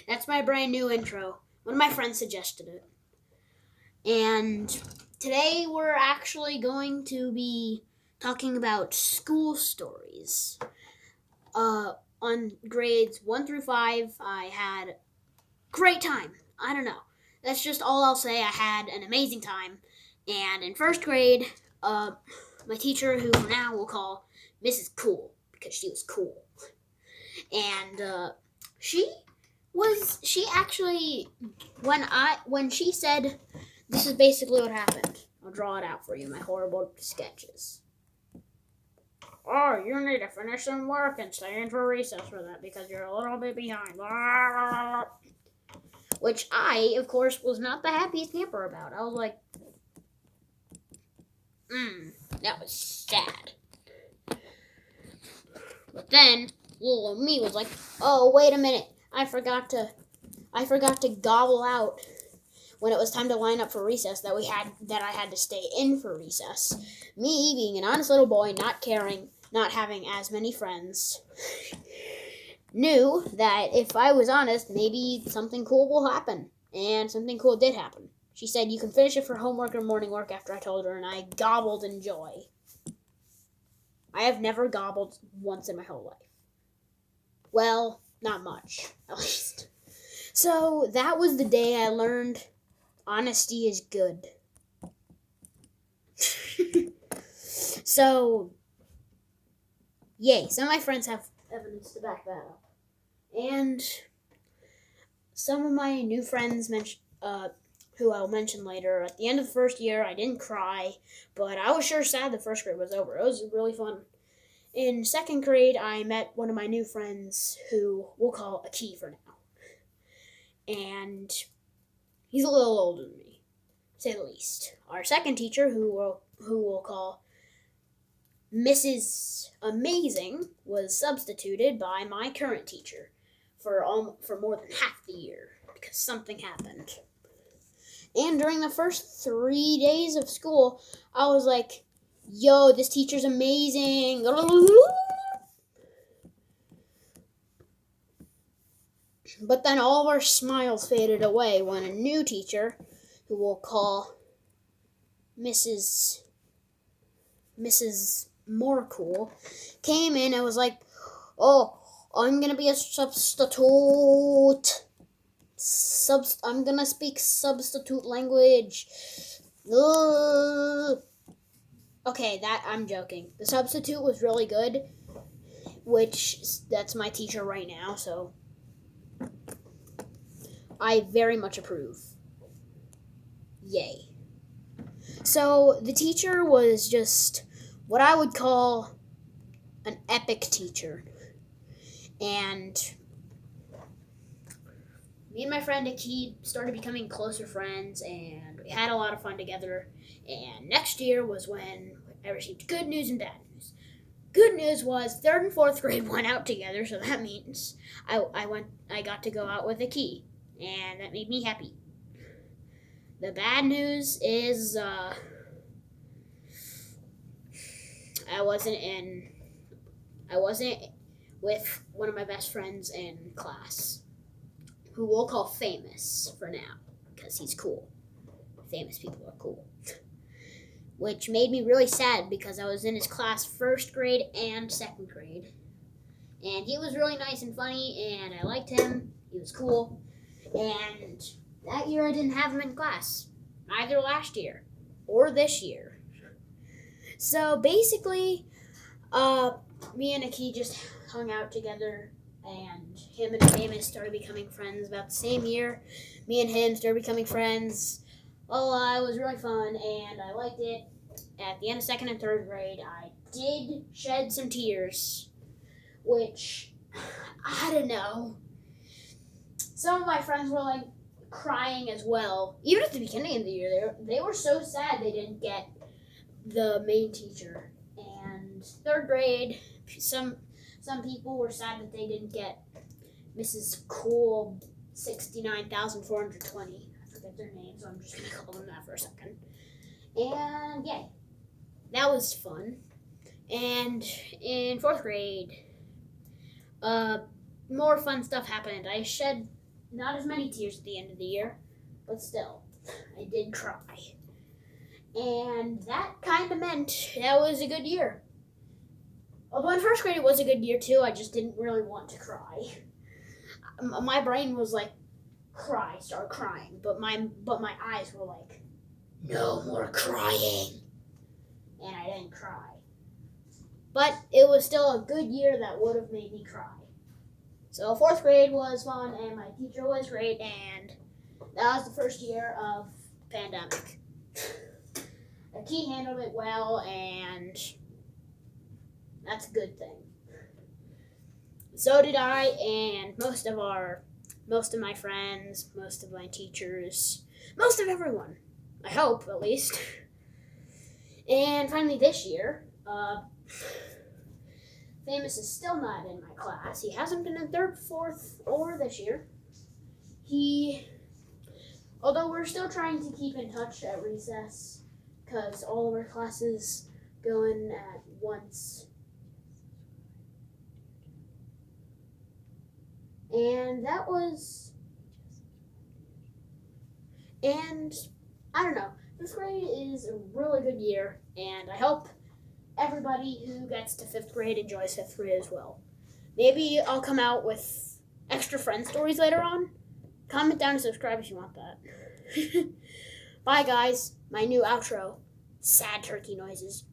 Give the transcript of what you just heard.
That's my brand new intro. One of my friends suggested it. And today we're actually going to be talking about school stories. On grades 1 through 5, I had great time. I don't know. That's just all I'll say. I had an amazing time. And in first grade, my teacher, who now we'll call Mrs. Cool, because she was cool. And she actually when she said, this is basically what happened. I'll draw it out for you, my horrible sketches. Oh, you need to finish some work and stay in for recess for that because you're a little bit behind. Which I, of course, was not the happiest camper about. I was like, that was sad. But then little me was like, oh, wait a minute. I forgot to gobble out when it was time to line up for recess that I had to stay in for recess. Me being an honest little boy, not caring, not having as many friends, knew that if I was honest, maybe something cool will happen. And something cool did happen. She said, you can finish it for homework or morning work after I told her, and I gobbled in joy. I have never gobbled once in my whole life. Well, not much, at least. So that was the day I learned honesty is good. So, yay. Some of my friends have evidence to back that up. And some of my new friends who I'll mention later, at the end of the first year, I didn't cry, but I was sure sad the first grade was over. It was really fun. In second grade, I met one of my new friends who we'll call Aki for now. And he's a little older than me, to say the least. Our second teacher, who we'll call Mrs. Amazing, was substituted by my current teacher for more than half the year because something happened. And during the first 3 days of school, I was like, yo, this teacher's amazing. But then all of our smiles faded away when a new teacher, who we'll call Mrs. More Cool, came in and was like, oh, I'm going to be a substitute. I'm going to speak substitute language. Okay, I'm joking. The substitute was really good, that's my teacher right now, so I very much approve. Yay. So the teacher was just what I would call an epic teacher. And me and my friend Aki started becoming closer friends, and we had a lot of fun together. And next year was when I received good news and bad news. Good news was 3rd and 4th grade went out together, so that means I got to go out with Aki, and that made me happy. The bad news is I wasn't with one of my best friends in class, who we'll call Famous for now, because he's cool. Famous people are cool. Which made me really sad because I was in his class 1st grade and 2nd grade. And he was really nice and funny, and I liked him. He was cool. And that year I didn't have him in class. Either last year or this year. So basically, me and Aki just hung out together, and him and Famous started becoming friends about the same year. Me and him started becoming friends. Well, it was really fun, and I liked it. At the end of 2nd and 3rd grade, I did shed some tears, which, I don't know. Some of my friends were, like, crying as well. Even at the beginning of the year, they were so sad they didn't get the main teacher. And 3rd grade, some people were sad that they didn't get Mrs. Cool 69,420. I forget their name, so I'm just going to call them that for a second. And, yay. That was fun. And in 4th grade, more fun stuff happened. I shed not as many tears at the end of the year, but still, I did cry. And that kind of meant that was a good year. Although in first grade it was a good year too, I just didn't really want to cry. My brain was like, start crying, but my eyes were like, no more crying. And I didn't cry. But it was still a good year that would have made me cry. So fourth grade was fun, and my teacher was great, and that was the first year of pandemic. He handled it well, and that's a good thing. So did I, and most of my friends, most of my teachers, most of everyone. I hope, at least. And finally this year, Famous is still not in my class. He hasn't been in third, fourth, or this year. Although we're still trying to keep in touch at recess, because all of our classes go in at once. And I don't know, fifth grade is a really good year, and I hope everybody who gets to fifth grade enjoys fifth grade as well. Maybe I'll come out with extra friend stories later on. Comment down and subscribe if you want that. Bye, guys. My new outro. Sad turkey noises.